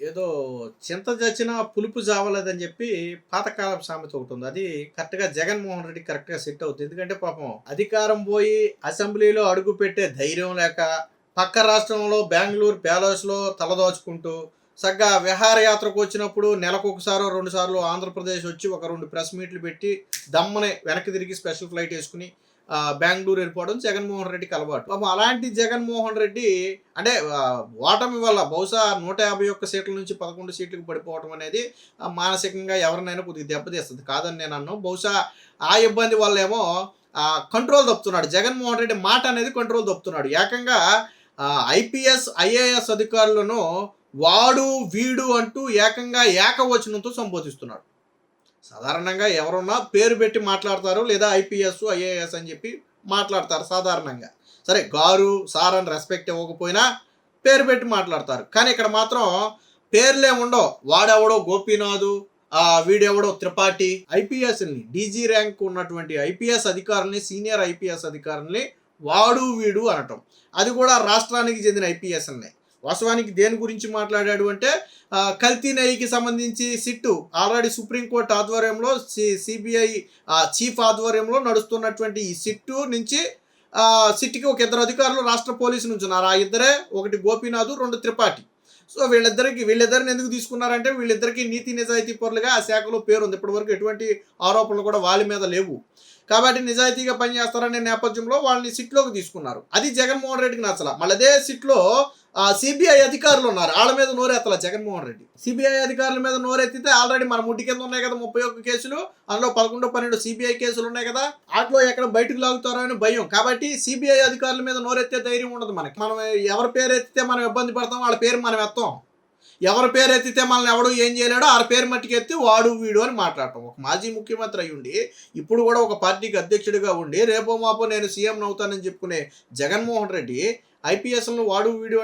ఏదో చింత చచ్చినా పులుపు జావలేదని చెప్పి పాతకాలపు సామెత ఒకటి ఉంది. అది కరెక్ట్‌గా జగన్మోహన్ రెడ్డికి కరెక్ట్‌గా సెట్ అవుద్ది. ఎందుకంటే పాపం అధికారం పోయి అసెంబ్లీలో అడుగు పెట్టే ధైర్యం లేక, పక్క రాష్ట్రంలో బెంగుళూరు ప్యాలెస్‌లో తలదాచుకుంటూ, చక్కగా విహారయాత్రకు వచ్చినప్పుడు నెలకొకసారో, 2 సార్లు ఆంధ్రప్రదేశ్ వచ్చి ఒక 2 ప్రెస్ మీట్లు పెట్టి దమ్మనే వెనక్కి తిరిగి స్పెషల్ ఫ్లైట్ ఏసుకొని బెంగుళూరు వెళ్ళిపోవడం జగన్మోహన్ రెడ్డికి అలవాటు. పాపం అలాంటి జగన్మోహన్ రెడ్డి అంటే ఓటమి వల్ల బహుశా 151 సీట్ల నుంచి 11 సీట్లకు పడిపోవడం అనేది మానసికంగా ఎవరినైనా కొద్దిగా దెబ్బతీస్తుంది. కాదని నేను అనను. బహుశా ఆ ఇబ్బంది వల్లేమో కంట్రోల్ తప్పుతున్నాడు. జగన్మోహన్ రెడ్డి మాట అనేది కంట్రోల్ తప్పుతున్నాడు. ఏకంగా ఐపీఎస్, ఐఏఎస్ అధికారులను వాడు, వీడు అంటూ ఏకంగా ఏకవచనంతో సంబోధిస్తున్నాడు. సాధారణంగా ఎవరున్నా పేరు పెట్టి మాట్లాడతారు, లేదా ఐపీఎస్, ఐఏఎస్ అని చెప్పి మాట్లాడతారు సాధారణంగా. సరే గారు, సార్ అని రెస్పెక్ట్ ఇవ్వకపోయినా పేరు పెట్టి మాట్లాడతారు. కానీ ఇక్కడ మాత్రం పేర్లే ఉండవు. వాడెవడో గోపీనాథు, వీడెవడో త్రిపాఠి. ఐపీఎస్ని డీజీ ర్యాంక్ ఉన్నటువంటి ఐపీఎస్ అధికారుల్ని, సీనియర్ ఐపీఎస్ అధికారుల్ని వాడు వీడు అనటం. అది కూడా రాష్ట్రానికి చెందిన ఐపీఎస్ని. వాస్తవానికి దేని గురించి మాట్లాడాడు అంటే కల్తీ నెయ్యికి సంబంధించి సిట్టు ఆల్రెడీ సుప్రీంకోర్టు ఆధ్వర్యంలో సిబిఐ చీఫ్ ఆధ్వర్యంలో నడుస్తున్నటువంటి ఈ సిట్టు నుంచి సిట్కి ఒక 2 అధికారులు రాష్ట్ర పోలీసు నుంచి ఉన్నారు. ఆ ఇద్దరే, ఒకటి గోపీనాథ్, 2 త్రిపాఠి. సో వీళ్ళిద్దరిని ఎందుకు తీసుకున్నారంటే వీళ్ళిద్దరికీ నీతి నిజాయితీ పరులుగా ఆ శాఖలో పేరుంది. ఇప్పటివరకు ఎటువంటి ఆరోపణలు కూడా వాళ్ళ మీద లేవు. కాబట్టి నిజాయితీగా పనిచేస్తారనే నేపథ్యంలో వాళ్ళని సిట్లోకి తీసుకున్నారు. అది జగన్మోహన్ రెడ్డికి నచ్చల. మళ్ళీ అదే సిట్లో సిబిఐ అధికారులు ఉన్నారు. వాళ్ళ మీద నోరెత్తల జగన్మోహన్ రెడ్డి. సిబిఐ అధికారుల మీద నోరెత్తితే ఆల్రెడీ మన ముట్టి కింద ఉన్నాయి కదా 31 కేసులు, అందులో 11, 12 సిబిఐ కేసులు ఉన్నాయి కదా, వాటిలో ఎక్కడ బయటకు లాగుతారో అని భయం. కాబట్టి సిబిఐ అధికారుల మీద నోరెత్తే ధైర్యం ఉండదు మనకి. మనం ఎవరి పేరు ఎత్తితే మనం ఇబ్బంది పడతాం, వాళ్ళ పేరు మనం ఎత్తాం. ఎవరి పేరు ఎత్తితే మనల్ని ఎవడు ఏం చేయలేడో ఆ పేరు మట్టికి ఎత్తి వాడు వీడు అని మాట్లాడటం. ఒక మాజీ ముఖ్యమంత్రి అయి ఉండి, ఇప్పుడు కూడా ఒక పార్టీకి అధ్యక్షుడిగా ఉండి, రేపో మాపో నేను సీఎం అవుతానని చెప్పుకునే జగన్మోహన్ రెడ్డి ఐపీఎస్లను వాడు వీడు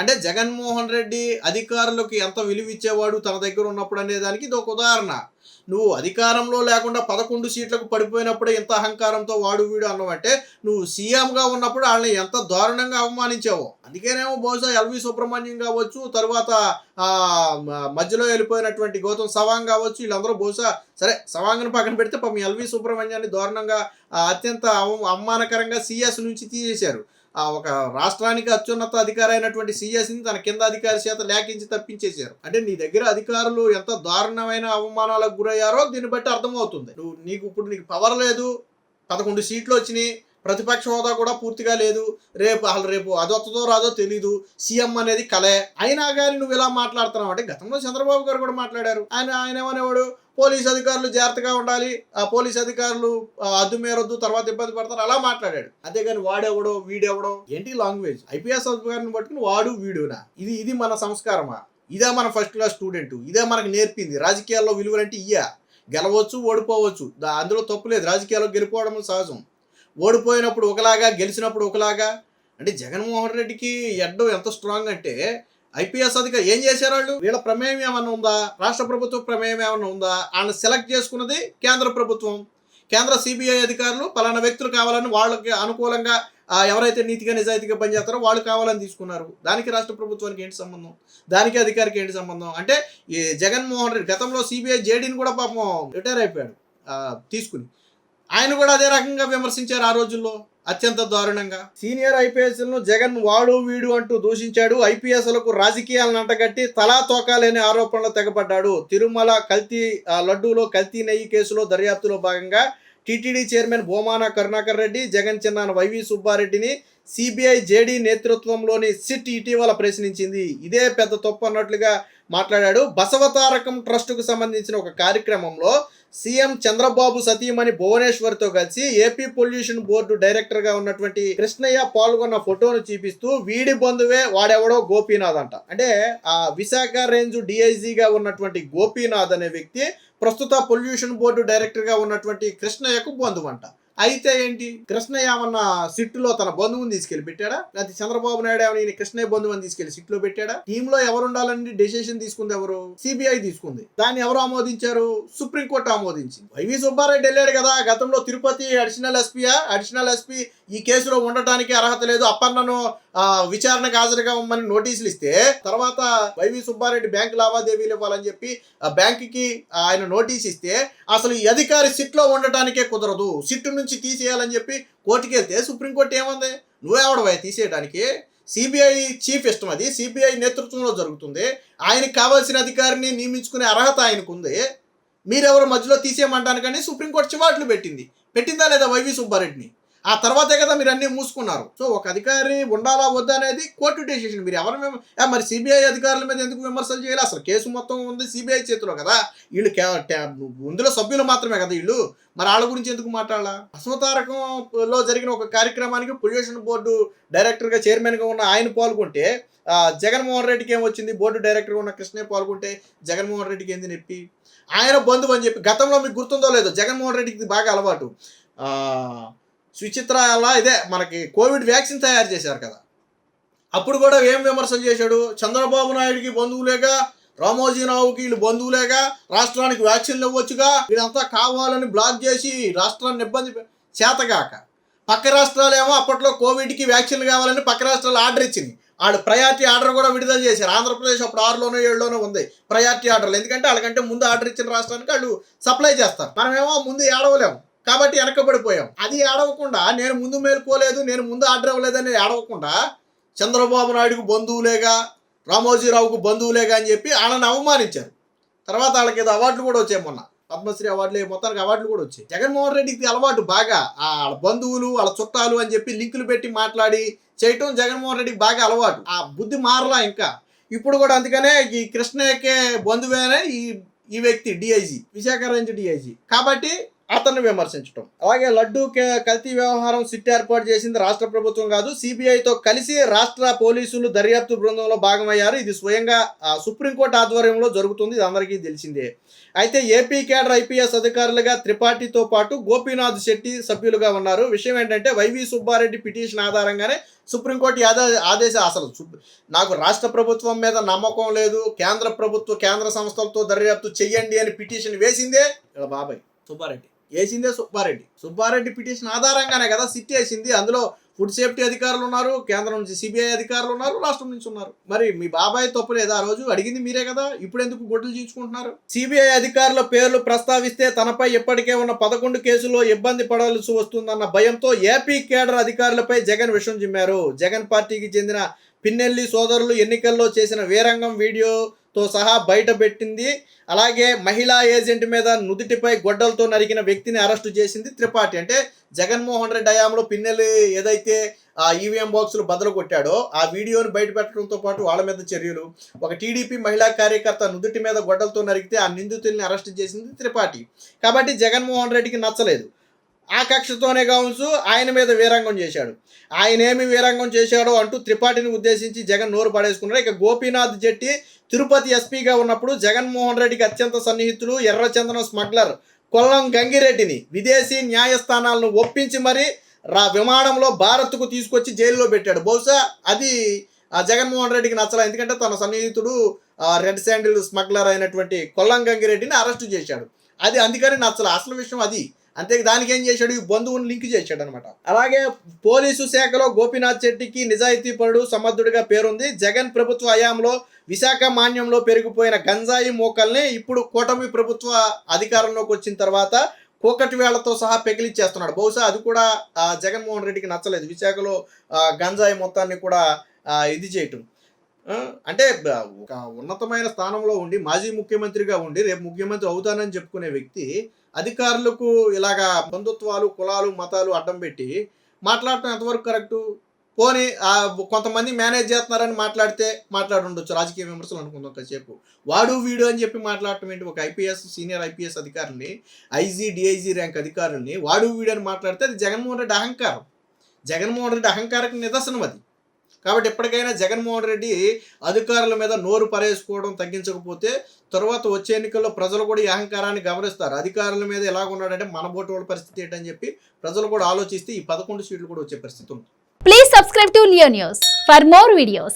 అంటే జగన్మోహన్ రెడ్డి అధికారులకు ఎంత విలువ ఇచ్చేవాడు తన దగ్గర ఉన్నప్పుడు అనేదానికి ఇది ఒక ఉదాహరణ. నువ్వు అధికారంలో లేకుండా 11 సీట్లకు పడిపోయినప్పుడే ఇంత అహంకారంతో వాడు వీడు అన్నావంటే నువ్వు సీఎంగా ఉన్నప్పుడు వాళ్ళని ఎంత దారుణంగా అవమానించావో. అందుకేనేమో బహుశా ఎల్వి సుబ్రహ్మణ్యం కావచ్చు, తర్వాత మధ్యలో వెళ్ళిపోయినటువంటి గౌతమ్ సవాంగ్ కావచ్చు, వీళ్ళందరూ బహుశా సరే సవాంగ్ని పక్కన పెడితే పాపం ఎల్వి సుబ్రహ్మణ్యాన్ని దారుణంగా అత్యంత అవమానకరంగా సిఎస్ నుంచి తీసేశారు. ఒక రాష్ట్రానికి అత్యున్నత అధికారి అయినటువంటి సిఎస్ని తన కింద అధికారి చేత లేఖించి తప్పించేశారు. అంటే నీ దగ్గర అధికారులు ఎంత దారుణమైన అవమానాలకు గురయ్యారో దీన్ని బట్టి అర్థమవుతుంది. నీకు పవర్ లేదు, 11 సీట్లు వచ్చినాయి, ప్రతిపక్ష హోదా కూడా పూర్తిగా లేదు, రేపు అది వస్తుందో రాదో తెలీదు, సీఎం అనేది కలే, అయినా కానీ నువ్వు ఇలా మాట్లాడుతున్నావు అంటే గతంలో చంద్రబాబు గారు కూడా మాట్లాడారు. ఆయన ఏమనేవాడు, పోలీస్ అధికారులు జాగ్రత్తగా ఉండాలి, ఆ పోలీస్ అధికారులు అద్దు మేరొద్దు, తర్వాత ఇబ్బంది పడతారు, అలా మాట్లాడాడు. అంతేగాని వాడెవడో వీడెవడో ఏంటి లాంగ్వేజ్. ఐపీఎస్ అధికారిని పట్టుకుని వాడు వీడునా, ఇది మన సంస్కారమా? ఇదే మన ఫస్ట్ క్లాస్ స్టూడెంట్, ఇదే మనకు నేర్పింది. రాజకీయాల్లో విలువలంటే గెలవచ్చు, ఓడిపోవచ్చు, అందులో తప్పులేదు. రాజకీయాల్లో గెలిపోవడం సహజం. ఓడిపోయినప్పుడు ఒకలాగా, గెలిచినప్పుడు ఒకలాగా. అంటే జగన్మోహన్ రెడ్డికి ఎడ్డం ఎంత స్ట్రాంగ్ అంటే ఐపీఎస్ అధికారి ఏం చేశారు, వాళ్ళు వీళ్ళ ప్రమేయం ఏమన్నా ఉందా, రాష్ట్ర ప్రభుత్వ ప్రమేయం ఏమన్నా ఉందా? వాళ్ళని సెలెక్ట్ చేసుకున్నది కేంద్ర ప్రభుత్వం. కేంద్ర సిబిఐ అధికారులు పలానా వ్యక్తులు కావాలని వాళ్ళకి అనుకూలంగా ఎవరైతే నీతిగా నిజాయితీగా పనిచేస్తారో వాళ్ళు కావాలని తీసుకున్నారు. దానికి రాష్ట్ర ప్రభుత్వానికి ఏంటి సంబంధం, దానికి అధికారికి ఏంటి సంబంధం? అంటే ఈ జగన్మోహన్ రెడ్డి గతంలో సిబిఐ జేడీని కూడా పాపం రిటైర్ అయిపోయాడు తీసుకుని, ఆయన కూడా అదే రకంగా విమర్శించారు ఆ రోజుల్లో అత్యంత దారుణంగా. సీనియర్ ఐపీఎస్లను జగన్ వాడు వీడు అంటూ దూషించాడు. ఐపీఎస్లకు రాజకీయాలను అంటగట్టి తలా తోకాలేని ఆరోపణలు తెగపడ్డాడు. తిరుమల కల్తీ లడ్డూలో కల్తీ నెయ్యి కేసులో దర్యాప్తులో భాగంగా టీటీడీ చైర్మన్ భూమాన కరుణాకర్ రెడ్డి, జగన్ చిన్నాన్న వైవి సుబ్బారెడ్డిని సిబిఐ జేడీ నేతృత్వంలోని సిట్ ఇటీవల ప్రశ్నించింది. ఇదే పెద్ద తప్పు అన్నట్లుగా మాట్లాడాడు. బసవతారకం ట్రస్టుకు సంబంధించిన ఒక కార్యక్రమంలో సీఎం చంద్రబాబు సతీమణి భువనేశ్వర్తో కలిసి ఏపీ పొల్యూషన్ బోర్డు డైరెక్టర్గా ఉన్నటువంటి కృష్ణయ్య పాల్గొన్న ఫోటోను చూపిస్తూ వీడి బంధువే వాడెవడో గోపీనాథ్ అంట. అంటే ఆ విశాఖ రేంజ్ డిఐజీగా ఉన్నటువంటి గోపీనాథ్ అనే వ్యక్తి ప్రస్తుత పొల్యూషన్ బోర్డు డైరెక్టర్గా ఉన్నటువంటి కృష్ణయ్యకు బంధువు అంట. అయితే ఏంటి, కృష్ణయ్య ఏమన్నా సిట్టులో తన బంధువుని తీసుకెళ్లి పెట్టాడా, లేకపోతే చంద్రబాబు నాయుడు ఏమైనా ఈయన కృష్ణయ్య బంధువుని తీసుకెళ్లి సిట్టులో పెట్టాడా? టీంలో ఎవరు ఉండాలని డెసిషన్ తీసుకుంది ఎవరు? సిబిఐ తీసుకుంది. దాన్ని ఎవరు ఆమోదించారు? సుప్రీంకోర్టు ఆమోదించింది. వైవి సుబ్బారెడ్డి వెళ్ళాడు కదా గతంలో తిరుపతి అడిషనల్ ఎస్పీ ఈ కేసులో ఉండటానికి అర్హత లేదు, అప్పన్నను విచారణకు హాజరుగా ఉమ్మని నోటీసులు ఇస్తే, తర్వాత వైవి సుబ్బారెడ్డి బ్యాంకు లావాదేవీలు ఇవ్వాలని చెప్పి ఆ బ్యాంకుకి ఆయన నోటీస్ ఇస్తే, అసలు ఈ అధికారి సిట్లో ఉండటానికే కుదరదు, సిట్టు నుంచి తీసేయాలని చెప్పి కోర్టుకి వెళ్తే సుప్రీంకోర్టు ఏమంది? నువ్వెవడవా తీసేయడానికి? సిబిఐ చీఫ్ ఇష్టం, అది సిబిఐ నేతృత్వంలో జరుగుతుంది, ఆయనకి కావాల్సిన అధికారిని నియమించుకునే అర్హత ఆయనకు ఉంది, మీరెవరు మధ్యలో తీసేయమంటానికని సుప్రీంకోర్టు చివాట్లు పెట్టిందా లేదా వైవి సుబ్బారెడ్డిని? ఆ తర్వాతే కదా మీరు అన్నీ మూసుకున్నారు. సో ఒక అధికారి ఉండాలా వద్దా అనేది కోర్టు డెసిషన్. మీరు ఎవరు మరి సిబిఐ అధికారుల మీద ఎందుకు విమర్శలు చేయాలి? అసలు కేసు మొత్తం ఉంది సిబిఐ చేతిలో కదా, వీళ్ళు ఇందులో సభ్యులు మాత్రమే కదా వీళ్ళు, మరి వాళ్ళ గురించి ఎందుకు మాట్లాడాలా? అశ్వతారకంలో జరిగిన ఒక కార్యక్రమానికి పొల్యూషన్ బోర్డు డైరెక్టర్గా చైర్మన్గా ఉన్న ఆయన పాల్గొంటే జగన్మోహన్ రెడ్డికి ఏమొచ్చింది? బోర్డు డైరెక్టర్గా ఉన్న కృష్ణయ్య పాల్గొంటే జగన్మోహన్ రెడ్డికి ఏంది నొప్పి? ఆయన బంధువు అని చెప్పి గతంలో మీకు గుర్తుందో లేదో, జగన్మోహన్ రెడ్డికి బాగా అలవాటు, సుచిత్ర అలా ఇదే మనకి కోవిడ్ వ్యాక్సిన్ తయారు చేశారు కదా, అప్పుడు కూడా ఏం విమర్శలు చేశాడు? చంద్రబాబు నాయుడికి బంధువులేగా, రామోజీరావుకి వీళ్ళు బంధువులేగా, రాష్ట్రానికి వ్యాక్సిన్లు ఇవ్వచ్చుగా, వీళ్ళంతా కావాలని బ్లాక్ చేసి రాష్ట్రాన్ని ఇబ్బంది చేతగాక, పక్క రాష్ట్రాలేమో అప్పట్లో కోవిడ్కి వ్యాక్సిన్లు కావాలని పక్క రాష్ట్రాలు ఆర్డర్ ఇచ్చింది, వాళ్ళు ప్రయారిటీ ఆర్డర్ కూడా విడుదల చేశారు. ఆంధ్రప్రదేశ్ అప్పుడు 6లోనో 7లోనో ఉంది ప్రయారిటీ ఆర్డర్లు, ఎందుకంటే వాళ్ళకంటే ముందు ఆర్డర్ ఇచ్చిన రాష్ట్రానికి వాళ్ళు సప్లై చేస్తారు, మనమేమో ముందు ఏడవలేము కాబట్టి వెనకబడిపోయాం. అది ఏడవకుండా నేను ముందు మేలుకోలేదు, నేను ముందు ఆర్డర్ ఇవ్వలేదని ఏడవకుండా చంద్రబాబు నాయుడుకు బంధువులేగా, రామోజీరావుకు బంధువులేగా అని చెప్పి వాళ్ళని అవమానించారు. తర్వాత వాళ్ళకి ఏదో అవార్డులు కూడా వచ్చాయి, మొన్న పద్మశ్రీ అవార్డులు, మొత్తానికి అవార్డులు కూడా వచ్చాయి. జగన్మోహన్ రెడ్డికి అలవాటు బాగా వాళ్ళ బంధువులు వాళ్ళ చుట్టాలు అని చెప్పి లింకులు పెట్టి మాట్లాడి చేయటం జగన్మోహన్ రెడ్డికి బాగా అలవాటు. ఆ బుద్ధి మారలా ఇంకా. ఇప్పుడు కూడా అందుకనే ఈ కృష్ణయ్యకే బంధువేనే ఈ వ్యక్తి డిఐజీ, విశాఖ రేంజ్ డిఐజీ, కాబట్టి అతన్ని విమర్శించడం. అలాగే లడ్డూ కల్తీ వ్యవహారం సిట్ ఏర్పాటు చేసింది రాష్ట్ర ప్రభుత్వం కాదు, సిబిఐతో కలిసి రాష్ట్ర పోలీసులు దర్యాప్తు బృందంలో భాగమయ్యారు, ఇది స్వయంగా సుప్రీంకోర్టు ఆధ్వర్యంలో జరుగుతుంది, ఇది అందరికీ తెలిసిందే. అయితే ఏపీ కేడర్ ఐపీఎస్ అధికారులుగా త్రిపాఠితో పాటు గోపీనాథ్ శెట్టి సభ్యులుగా ఉన్నారు. విషయం ఏంటంటే వైవి సుబ్బారెడ్డి పిటిషన్ ఆధారంగానే సుప్రీంకోర్టు ఆదేశం, అసలు నాకు రాష్ట్ర ప్రభుత్వం మీద నమ్మకం లేదు, కేంద్ర సంస్థలతో దర్యాప్తు చెయ్యండి అని పిటిషన్ వేసిందే బాబాయ్ సుబ్బారెడ్డి, సుబ్బారెడ్డి పిటిషన్ ఆధారంగానే కదా సిట్ వేసింది. అందులో ఫుడ్ సేఫ్టీ అధికారులు ఉన్నారు, కేంద్రం నుంచి సిబిఐ అధికారులు ఉన్నారు, రాష్ట్రం నుంచి ఉన్నారు. మరి మీ బాబాయ్ తప్పు లేదా? ఆ రోజు అడిగింది మీరే కదా, ఇప్పుడు ఎందుకు గొడ్డలు చీల్చుకుంటున్నారు? సిబిఐ అధికారుల పేర్లు ప్రస్తావిస్తే తనపై ఇప్పటికే ఉన్న 11 కేసుల్లో ఇబ్బంది పడాల్సి వస్తుందన్న భయంతో ఏపీ కేడర్ అధికారులపై జగన్ విషం చిమ్మారు. జగన్ పార్టీకి చెందిన పిన్నెల్లి సోదరులు ఎన్నికల్లో చేసిన వీరంగం వీడియోతో సహా బయటపెట్టింది. అలాగే మహిళా ఏజెంట్ మీద నుదుటిపై గొడ్డలతో నరికిన వ్యక్తిని అరెస్టు చేసింది త్రిపాఠి. అంటే జగన్మోహన్ రెడ్డి హయాంలో పిన్నెల్లి ఏదైతే ఈవీఎం బాక్సులు బద్దలు కొట్టాడో ఆ వీడియోని బయట పెట్టడంతో పాటు వాళ్ళ మీద చర్యలు. ఒక టీడీపీ మహిళా కార్యకర్త నుదుటి మీద గొడ్డలతో నరికితే ఆ నిందితుల్ని అరెస్టు చేసింది త్రిపాఠి. కాబట్టి జగన్మోహన్ రెడ్డికి నచ్చలేదు, ఆ కక్షతోనే కావచ్చు ఆయన మీద వీరంగం చేశాడు. ఆయన ఏమి వీరంగం చేశాడో అంటూ త్రిపాఠిని ఉద్దేశించి జగన్ నోరు పడేసుకున్నాడు. ఇక గోపీనాథ్ జెట్టి తిరుపతి ఎస్పీగా ఉన్నప్పుడు జగన్మోహన్ రెడ్డికి అత్యంత సన్నిహితులు ఎర్రచందనం స్మగ్లర్ కొల్లం గంగిరెడ్డిని విదేశీ న్యాయస్థానాలను ఒప్పించి మరి విమానంలో భారత్కు తీసుకొచ్చి జైల్లో పెట్టాడు. బహుశా అది జగన్మోహన్ రెడ్డికి నచ్చలేదు, ఎందుకంటే తన సన్నిహితుడు రెడ్ శాండిల్ స్మగ్లర్ అయినటువంటి కొల్లం గంగిరెడ్డిని అరెస్టు చేశాడు. అది అందుకని నచ్చలేదు, అసలు విషయం అది. అంతే, దానికి ఏం చేశాడు, ఈ బంధువుని లింక్ చేశాడు అనమాట. అలాగే పోలీసు శాఖలో గోపీనాథ్ శెట్టికి నిజాయితీపరుడు సమర్థుడిగా పేరుంది. జగన్ ప్రభుత్వ హయాంలో విశాఖ మాన్యంలో పెరిగిపోయిన గంజాయి మోకల్ని ఇప్పుడు కూటమి ప్రభుత్వ అధికారంలోకి వచ్చిన తర్వాత కోకటి వేళ్లతో సహా పెకిలిచ్చేస్తున్నాడు. బహుశా అది కూడా జగన్మోహన్ రెడ్డికి నచ్చలేదు, విశాఖలో గంజాయి మొత్తాన్ని కూడా ఇది చేయటం. అంటే ఒక ఉన్నతమైన స్థానంలో ఉండి మాజీ ముఖ్యమంత్రిగా ఉండి రేపు ముఖ్యమంత్రి అవుతానని చెప్పుకునే వ్యక్తి అధికారులకు ఇలాగా బంధుత్వాలు, కులాలు, మతాలు అడ్డం పెట్టి మాట్లాడటం ఎంతవరకు కరెక్టు? పోనీ కొంతమంది మేనేజ్ చేస్తున్నారని మాట్లాడి ఉండొచ్చు, రాజకీయ విమర్శలు అనుకుందాం కాసేపు. వాడు వీడు అని చెప్పి మాట్లాడటం ఏంటి? ఒక సీనియర్ ఐపీఎస్ అధికారుల్ని, ఐజీ డిఐజీ ర్యాంక్ అధికారుల్ని వాడు వీడు అని మాట్లాడితే అది జగన్మోహన్ రెడ్డి అహంకారం, జగన్మోహన్ రెడ్డి అహంకారానికి నిదర్శనం అది. కాబట్టి ఎప్పటికైనా జగన్మోహన్ రెడ్డి అధికారుల మీద నోరు పరేసుకోవడం తగ్గించకపోతే తర్వాత వచ్చే ఎన్నికల్లో ప్రజలు కూడా ఈ అహంకారాన్ని గమనిస్తారు. అధికారుల మీద ఎలాగ ఉన్నాడంటే మన బోటు వాళ్ళ పరిస్థితి ఏంటని చెప్పి ప్రజలు కూడా ఆలోచిస్తే ఈ 11 సీట్లు కూడా వచ్చే పరిస్థితి ఉంది. Please subscribe to Leo News for more videos.